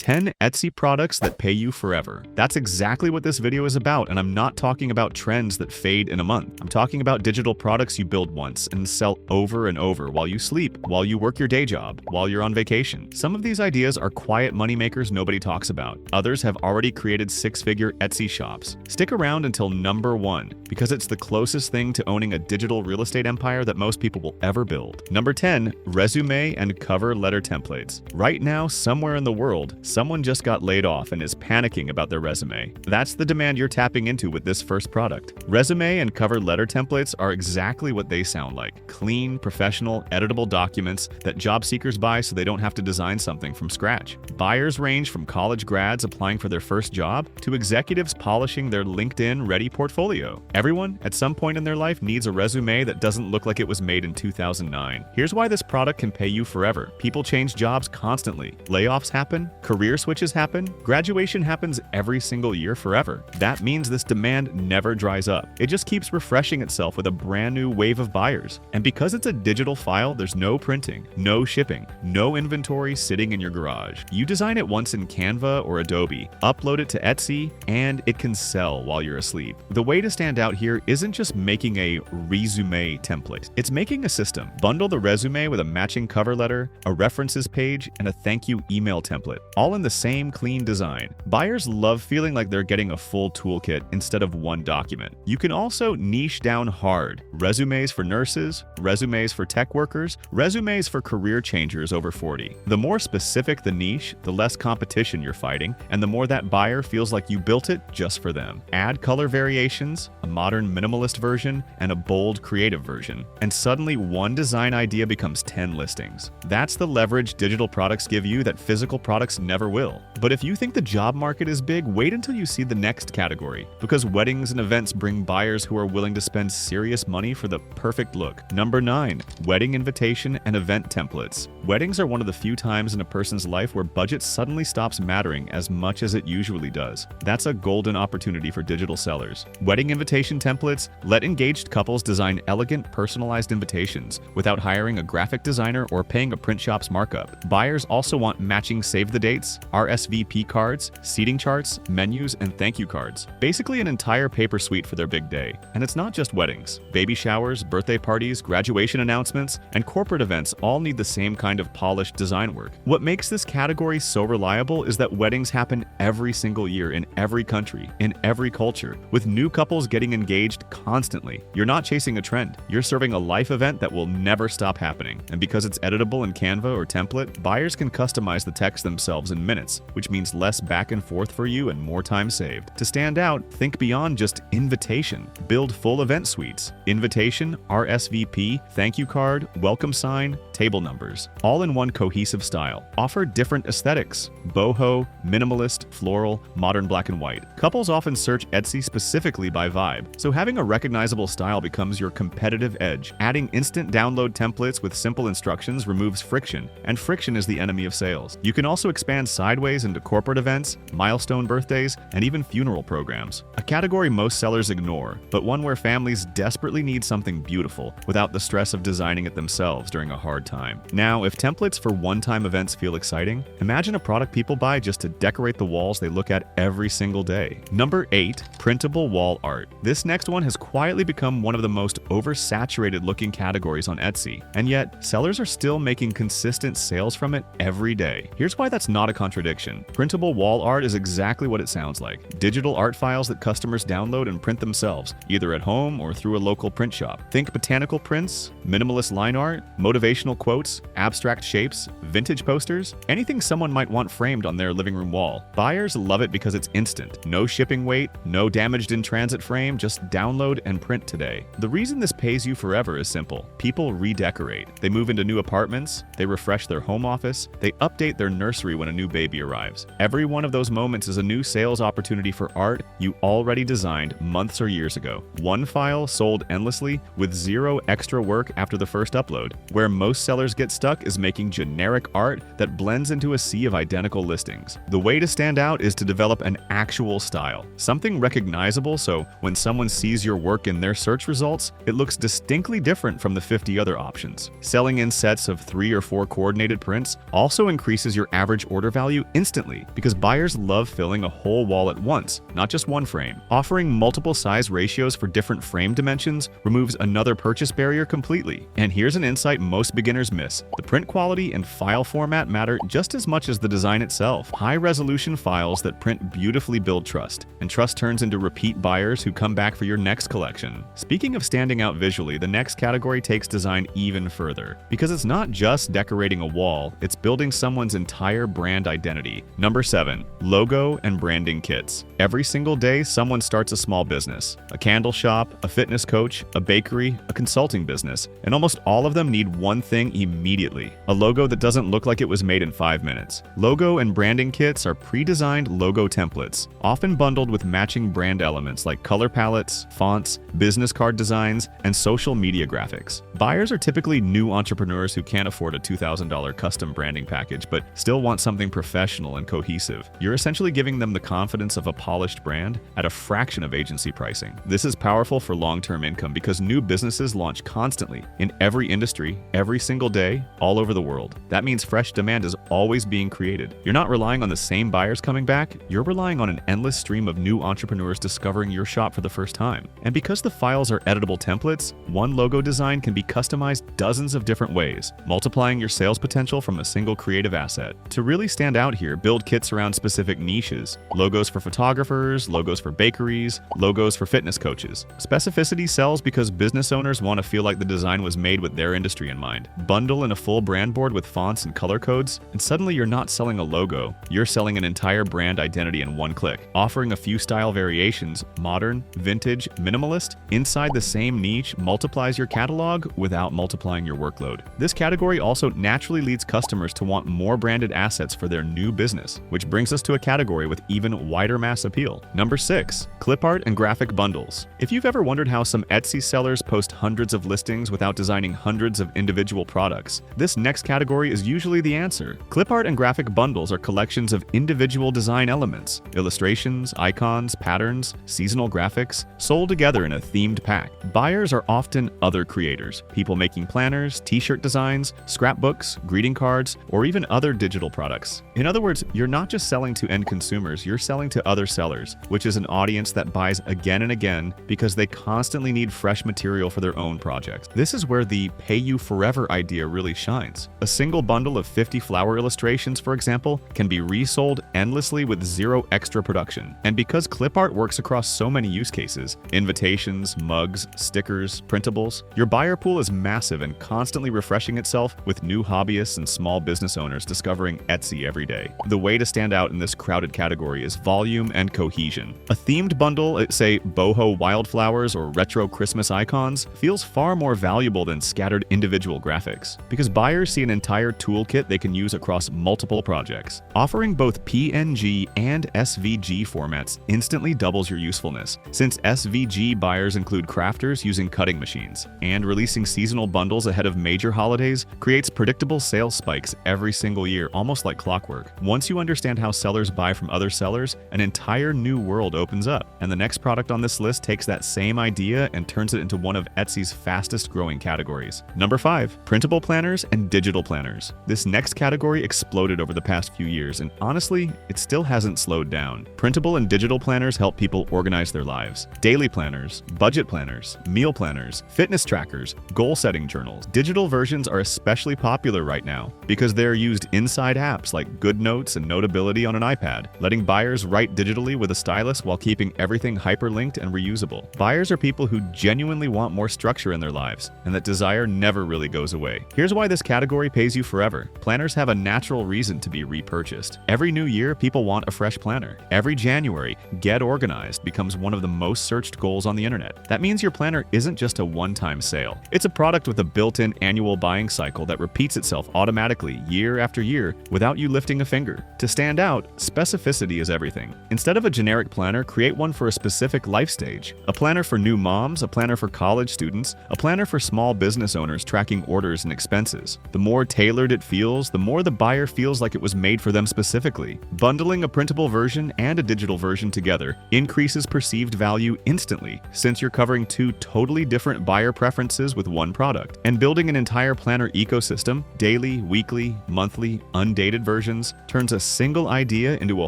10 Etsy products that pay you forever. That's exactly what this video is about, and I'm not talking about trends that fade in a month. I'm talking about digital products you build once and sell over and over while you sleep, while you work your day job, while you're on vacation. Some of these ideas are quiet moneymakers nobody talks about. Others have already created six-figure Etsy shops. Stick around until number 1, because it's the closest thing to owning a digital real estate empire that most people will ever build. Number 10, resume and cover letter templates. Right now, somewhere in the world, someone just got laid off and is panicking about their resume. That's the demand you're tapping into with this first product. Resume and cover letter templates are exactly what they sound like. Clean, professional, editable documents that job seekers buy so they don't have to design something from scratch. Buyers range from college grads applying for their first job to executives polishing their LinkedIn-ready portfolio. Everyone, at some point in their life, needs a resume that doesn't look like it was made in 2009. Here's why this product can pay you forever. People change jobs constantly. Layoffs happen. Career switches happen. Graduation happens every single year forever. That means this demand never dries up. It just keeps refreshing itself with a brand new wave of buyers. And because it's a digital file, there's no printing, no shipping, no inventory sitting in your garage. You design it once in Canva or Adobe, upload it to Etsy, and it can sell while you're asleep. The way to stand out here isn't just making a resume template. It's making a system. Bundle the resume with a matching cover letter, a references page, and a thank you email template, all in the same clean design. Buyers love feeling like they're getting a full toolkit instead of one document. You can also niche down hard. Resumes for nurses, resumes for tech workers, resumes for career changers over 40. The more specific the niche, the less competition you're fighting, and the more that buyer feels like you built it just for them. Add color variations, a modern minimalist version, and a bold creative version, and suddenly one design idea becomes 10 listings. That's the leverage digital products give you that physical products never will. But if you think the job market is big, wait until you see the next category, because weddings and events bring buyers who are willing to spend serious money for the perfect look. Number 9, wedding invitation and event templates. Weddings are one of the few times in a person's life where budget suddenly stops mattering as much as it usually does. That's a golden opportunity for digital sellers. Wedding invitation templates let engaged couples design elegant, personalized invitations without hiring a graphic designer or paying a print shop's markup. Buyers also want matching save the dates, RSVP cards, seating charts, menus, and thank you cards. Basically an entire paper suite for their big day. And it's not just weddings. Baby showers, birthday parties, graduation announcements, and corporate events all need the same kind of polished design work. What makes this category so reliable is that weddings happen every single year in every country, in every culture, with new couples getting engaged constantly. You're not chasing a trend. You're serving a life event that will never stop happening. And because it's editable in Canva or template, buyers can customize the text themselves in minutes, which means less back and forth for you and more time saved. To stand out, think beyond just invitation. Build full event suites. Invitation, RSVP, thank you card, welcome sign, table numbers, all in one cohesive style. Offer different aesthetics: boho, minimalist, floral, modern black and white. Couples often search Etsy specifically by vibe, so having a recognizable style becomes your competitive edge. Adding instant download templates with simple instructions removes friction, and friction is the enemy of sales. You can also expand sideways into corporate events, milestone birthdays, and even funeral programs. A category most sellers ignore, but one where families desperately need something beautiful without the stress of designing it themselves during a hard time. Now, if templates for one-time events feel exciting, imagine a product people buy just to decorate the walls they look at every single day. Number 8, printable wall art. This next one has quietly become one of the most oversaturated looking categories on Etsy, and yet sellers are still making consistent sales from it every day. Here's why that's not a contradiction. Printable wall art is exactly what it sounds like. Digital art files that customers download and print themselves, either at home or through a local print shop. Think botanical prints, minimalist line art, motivational quotes, abstract shapes, vintage posters, anything someone might want framed on their living room wall. Buyers love it because it's instant. No shipping wait, no damaged in transit frame, just download and print today. The reason this pays you forever is simple. People redecorate. They move into new apartments, they refresh their home office, they update their nursery when a new baby arrives. Every one of those moments is a new sales opportunity for art you already designed months or years ago. One file sold endlessly with zero extra work after the first upload. Where most sellers get stuck is making generic art that blends into a sea of identical listings. The way to stand out is to develop an actual style, something recognizable, so when someone sees your work in their search results, it looks distinctly different from the 50 other options. Selling in sets of 3 or 4 coordinated prints also increases your average order value instantly instantly because buyers love filling a whole wall at once, not just one frame. Offering multiple size ratios for different frame dimensions removes another purchase barrier completely. And here's an insight most beginners miss. The print quality and file format matter just as much as the design itself. High-resolution files that print beautifully build trust, and trust turns into repeat buyers who come back for your next collection. Speaking of standing out visually, the next category takes design even further. Because it's not just decorating a wall, it's building someone's entire brand identity. Number 7. Logo and branding kits. Every single day, someone starts a small business. A candle shop, a fitness coach, a bakery, a consulting business, and almost all of them need one thing immediately: a logo that doesn't look like it was made in 5 minutes. Logo and branding kits are pre-designed logo templates, often bundled with matching brand elements like color palettes, fonts, business card designs, and social media graphics. Buyers are typically new entrepreneurs who can't afford a $2,000 custom branding package but still want something professional and cohesive. You're essentially giving them the confidence of a polished brand at a fraction of agency pricing. This is powerful for long-term income because new businesses launch constantly in every industry, every single day, all over the world. That means fresh demand is always being created. You're not relying on the same buyers coming back, you're relying on an endless stream of new entrepreneurs discovering your shop for the first time. And because the files are editable templates, one logo design can be customized dozens of different ways, multiplying your sales potential from a single creative asset. To really stand out here, build kits around specific niches: logos for photographers, logos for bakeries, logos for fitness coaches. Specificity sells because business owners want to feel like the design was made with their industry in mind. Bundle in a full brand board with fonts and color codes, and suddenly you're not selling a logo, you're selling an entire brand identity in one click. Offering a few style variations, modern, vintage, minimalist, inside the same niche multiplies your catalog without multiplying your workload. This category also naturally leads customers to want more branded assets for their new business, which brings us to a category with even wider mass appeal. Number 6. Clip art and graphic bundles. If you've ever wondered how some Etsy sellers post hundreds of listings without designing hundreds of individual products, this next category is usually the answer. Clip art and graphic bundles are collections of individual design elements, illustrations, icons, patterns, seasonal graphics, sold together in a themed pack. Buyers are often other creators, people making planners, t-shirt designs, scrapbooks, greeting cards, or even other digital products. In other words, you're not just selling to end consumers, you're selling to other sellers, which is an audience that buys again and again because they constantly need fresh material for their own projects. This is where the pay you forever idea really shines. A single bundle of 50 flower illustrations, for example, can be resold endlessly with zero extra production. And because clip art works across so many use cases, invitations, mugs, stickers, printables, your buyer pool is massive and constantly refreshing itself with new hobbyists and small business owners discovering Etsy every day. The way to stand out in this crowded category is volume and cohesion. A themed bundle, say boho wildflowers or retro Christmas icons, feels far more valuable than scattered individual graphics, because buyers see an entire toolkit they can use across multiple projects. Offering both PNG and SVG formats instantly doubles your usefulness, since SVG buyers include crafters using cutting machines, and releasing seasonal bundles ahead of major holidays creates predictable sales spikes every single year, almost like clockwork. Once you understand how sellers buy from other sellers, an entire new world opens up, and the next product on this list takes that same idea and turns it into one of Etsy's fastest growing categories. Number 5. Printable planners and digital planners. This next category exploded over the past few years, and honestly, it still hasn't slowed down. Printable and digital planners help people organize their lives. Daily planners, budget planners, meal planners, fitness trackers, goal-setting journals. Digital versions are especially popular right now because they're used inside apps like GoodNotes and Notability on an iPad, letting buyers write digitally with a stylus while keeping everything hyperlinked and reusable. Buyers are people who genuinely want more structure in their lives, and that desire never really goes away. Here's why this category pays you forever. Planners have a natural reason to be repurchased. Every new year, people want a fresh planner. Every January, get organized becomes one of the most searched goals on the internet. That means your planner isn't just a one-time sale. It's a product with a built-in annual buying cycle that repeats itself automatically year after year without you lifting a finger. To stand out, specificity is everything. Instead of a generic planner, create one for a specific life stage. A planner for new moms, a planner for college students, a planner for small business owners tracking orders and expenses. The more tailored it feels, the more the buyer feels like it was made for them specifically. Bundling a printable version and a digital version together increases perceived value instantly, since you're covering two totally different buyer preferences with one product. And building an entire planner ecosystem, daily, weekly, monthly, undated versions, turns turns a single idea into a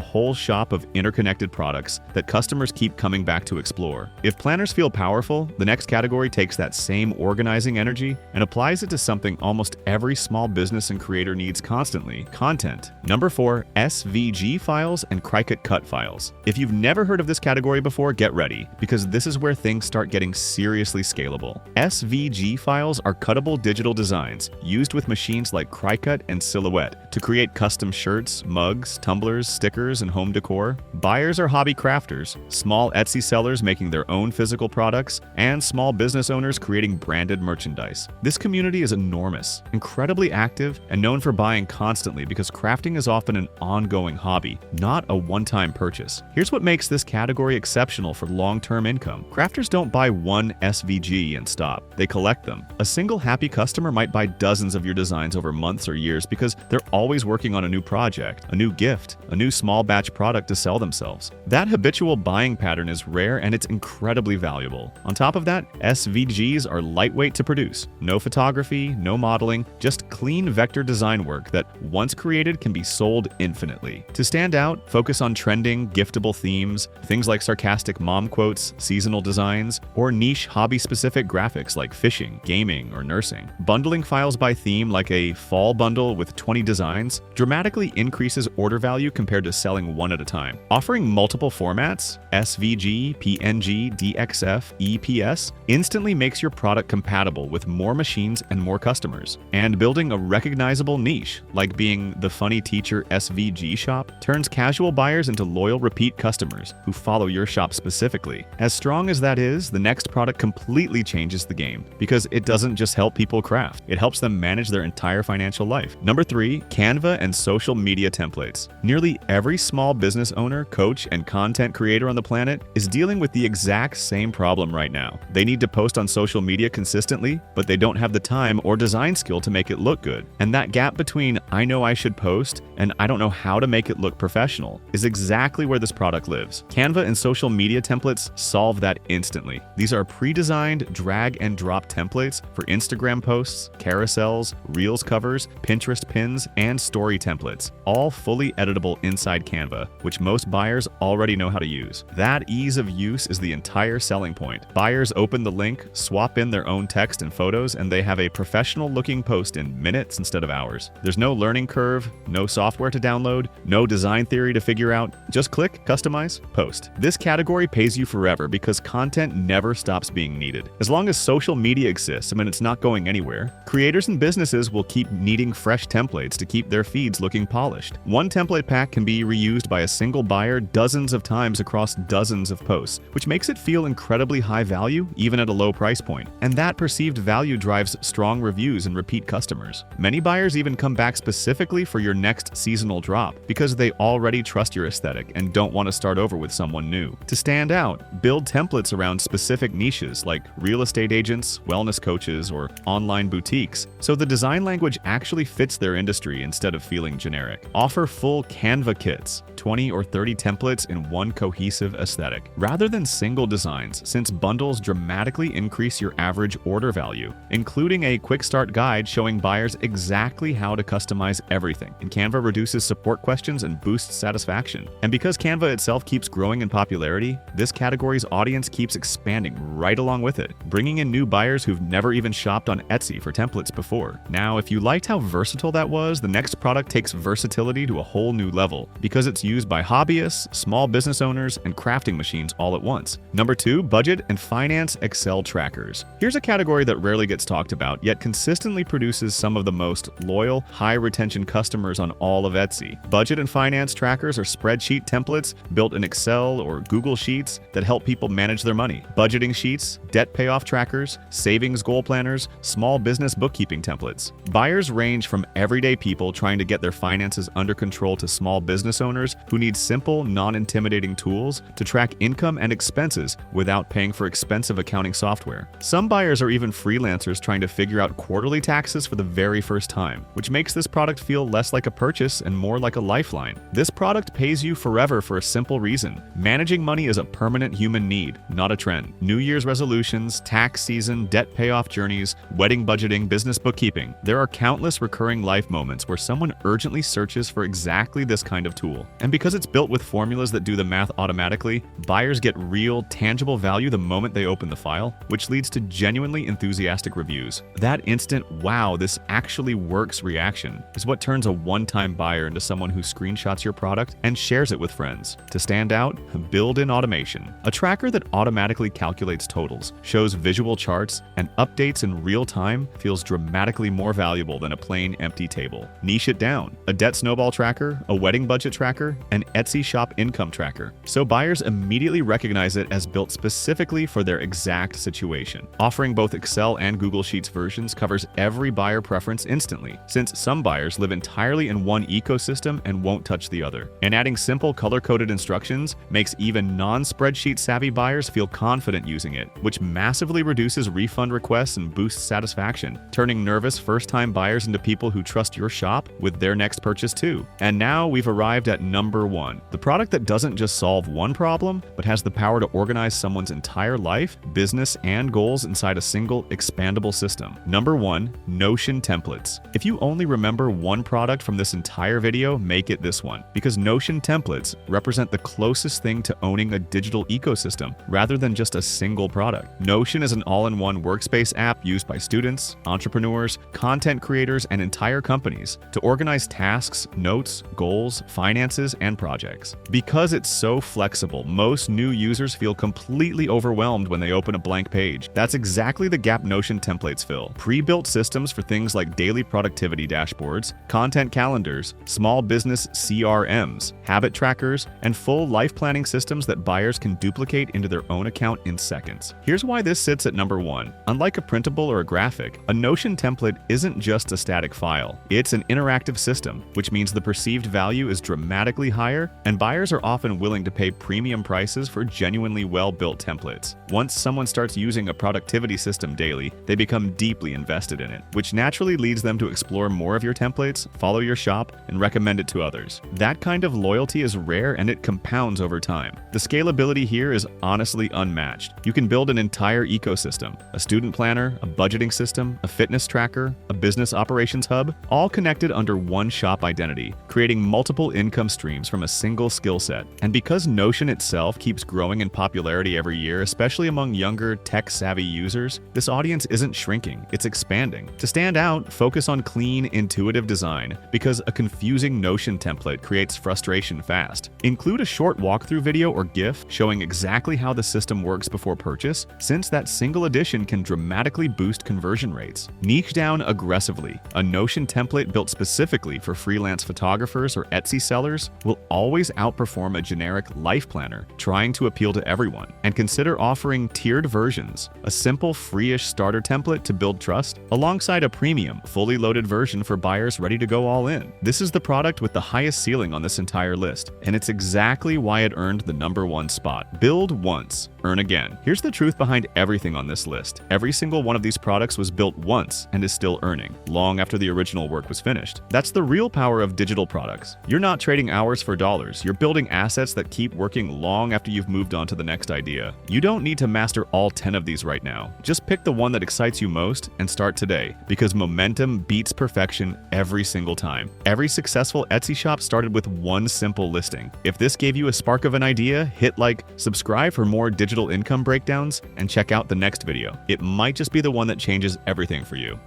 whole shop of interconnected products that customers keep coming back to explore. If planners feel powerful, the next category takes that same organizing energy and applies it to something almost every small business and creator needs constantly: content. Number 4, SVG files and Cricut cut files. If you've never heard of this category before, get ready, because this is where things start getting seriously scalable. SVG files are cuttable digital designs used with machines like Cricut and Silhouette to create custom shirts, mugs, tumblers, stickers, and home decor. Buyers are hobby crafters, small Etsy sellers making their own physical products, and small business owners creating branded merchandise. This community is enormous, incredibly active, and known for buying constantly because crafting is often an ongoing hobby, not a one-time purchase. Here's what makes this category exceptional for long-term income. Crafters don't buy one SVG and stop. They collect them. A single happy customer might buy dozens of your designs over months or years because they're always working on a new project, a new gift, a new small batch product to sell themselves. That habitual buying pattern is rare and it's incredibly valuable. On top of that, SVGs are lightweight to produce. No photography, no modeling, just clean vector design work that, once created, can be sold infinitely. To stand out, focus on trending, giftable themes, things like sarcastic mom quotes, seasonal designs, or niche hobby-specific graphics like fishing, gaming, or nursing. Bundling files by theme, like a fall bundle with 20 designs, dramatically increases order value compared to selling one at a time. Offering multiple formats, SVG, PNG, DXF, EPS, instantly makes your product compatible with more machines and more customers. And building a recognizable niche, like being the funny teacher SVG shop, turns casual buyers into loyal repeat customers who follow your shop specifically. As strong as that is, the next product completely changes the game because it doesn't just help people craft, it helps them manage their entire financial life. Number 3, Canva and social media templates. Nearly every small business owner, coach, and content creator on the planet is dealing with the exact same problem right now. They need to post on social media consistently, but they don't have the time or design skill to make it look good. And that gap between "I know I should post" and "I don't know how to make it look professional" is exactly where this product lives. Canva and social media templates solve that instantly. These are pre-designed drag and drop templates for Instagram posts, carousels, Reels covers, Pinterest pins, and story templates, all fully editable inside Canva, which most buyers already know how to use. That ease of use is the entire selling point. Buyers open the link, swap in their own text and photos, and they have a professional-looking post in minutes instead of hours. There's no learning curve, no software to download, no design theory to figure out. Just click, customize, post. This category pays you forever because content never stops being needed. As long as social media exists, it's not going anywhere, creators and businesses will keep needing fresh templates to keep their feeds looking polished. One template pack can be reused by a single buyer dozens of times across dozens of posts, which makes it feel incredibly high value even at a low price point. And that perceived value drives strong reviews and repeat customers. Many buyers even come back specifically for your next seasonal drop because they already trust your aesthetic and don't want to start over with someone new. To stand out, build templates around specific niches like real estate agents, wellness coaches, or online boutiques, so the design language actually fits their industry instead of feeling generic. Offer full Canva kits, 20 or 30 templates in one cohesive aesthetic, rather than single designs, since bundles dramatically increase your average order value, including a quick start guide showing buyers exactly how to customize everything. And Canva reduces support questions and boosts satisfaction. And because Canva itself keeps growing in popularity, this category's audience keeps expanding right along with it, bringing in new buyers who've never even shopped on Etsy for templates before. Now, if you liked how versatile that was, the next product takes versatility to a whole new level because it's used by hobbyists, small business owners, and crafting machines all at once. Number 2, budget and finance Excel trackers. Here's a category that rarely gets talked about, yet consistently produces some of the most loyal, high-retention customers on all of Etsy. Budget and finance trackers are spreadsheet templates built in Excel or Google Sheets that help people manage their money. Budgeting sheets, debt payoff trackers, savings goal planners, small business bookkeeping templates. Buyers range from everyday people trying to get their finances under control to small business owners who need simple, non-intimidating tools to track income and expenses without paying for expensive accounting software. Some buyers are even freelancers trying to figure out quarterly taxes for the very first time, which makes this product feel less like a purchase and more like a lifeline. This product pays you forever for a simple reason. Managing money is a permanent human need, not a trend. New Year's resolutions, tax season, debt payoff journeys, wedding budgeting, business bookkeeping. There are countless recurring life moments where someone urgently searches buyers for exactly this kind of tool. And because it's built with formulas that do the math automatically, buyers get real, tangible value the moment they open the file, which leads to genuinely enthusiastic reviews. That instant, wow, this actually works reaction is what turns a one-time buyer into someone who screenshots your product and shares it with friends. To stand out, build in automation. A tracker that automatically calculates totals, shows visual charts, and updates in real time feels dramatically more valuable than a plain empty table. Niche it down. A debt snowball tracker, a wedding budget tracker, an Etsy shop income tracker. So buyers immediately recognize it as built specifically for their exact situation. Offering both Excel and Google Sheets versions covers every buyer preference instantly, since some buyers live entirely in one ecosystem and won't touch the other. And adding simple color-coded instructions makes even non-spreadsheet savvy buyers feel confident using it, which massively reduces refund requests and boosts satisfaction, turning nervous first-time buyers into people who trust your shop with their next purchase too. And now we've arrived at number one, the product that doesn't just solve one problem, but has the power to organize someone's entire life, business, and goals inside a single, expandable system. Number one, Notion templates. If you only remember one product from this entire video, make it this one, because Notion templates represent the closest thing to owning a digital ecosystem rather than just a single product. Notion is an all-in-one workspace app used by students, entrepreneurs, content creators, and entire companies to organize tasks, notes, goals, finances, and projects. Because it's so flexible, most new users feel completely overwhelmed when they open a blank page. That's exactly the gap Notion templates fill. Pre-built systems for things like daily productivity dashboards, content calendars, small business CRMs, habit trackers, and full life planning systems that buyers can duplicate into their own account in seconds. Here's why this sits at number one. Unlike a printable or a graphic, a Notion template isn't just a static file. It's an interactive system, which means the perceived value is dramatically higher, and buyers are often willing to pay premium prices for genuinely well-built templates. Once someone starts using a productivity system daily, they become deeply invested in it, which naturally leads them to explore more of your templates, follow your shop, and recommend it to others. That kind of loyalty is rare and it compounds over time. The scalability here is honestly unmatched. You can build an entire ecosystem, a student planner, a budgeting system, a fitness tracker, a business operations hub, all connected under one shop identity, creating multiple income streams from a single skill set. And because Notion itself keeps growing in popularity every year, especially among younger, tech-savvy users, this audience isn't shrinking, it's expanding. To stand out, focus on clean, intuitive design, because a confusing Notion template creates frustration fast. Include a short walkthrough video or GIF showing exactly how the system works before purchase, since that single addition can dramatically boost conversion rates. Niche down aggressively. A Notion template built specifically for freelance photographers or Etsy sellers will always outperform a generic life planner trying to appeal to everyone. And consider offering tiered versions, a simple free-ish starter template to build trust, alongside a premium, fully loaded version for buyers ready to go all in. This is the product with the highest ceiling on this entire list, and it's exactly why it earned the number one spot. Build once, earn again. Here's the truth behind everything on this list. Every single one of these products was built once and is still earning, long after the original work was finished. That's the real power of digital products. You're not trading hours for dollars. You're building assets that keep working long after you've moved on to the next idea. You don't need to master all 10 of these right now. Just pick the one that excites you most and start today, because momentum beats perfection every single time. Every successful Etsy shop started with one simple listing. If this gave you a spark of an idea, hit like, subscribe for more digital income breakdowns, and check out the next video. It might just be the one that changes everything for you.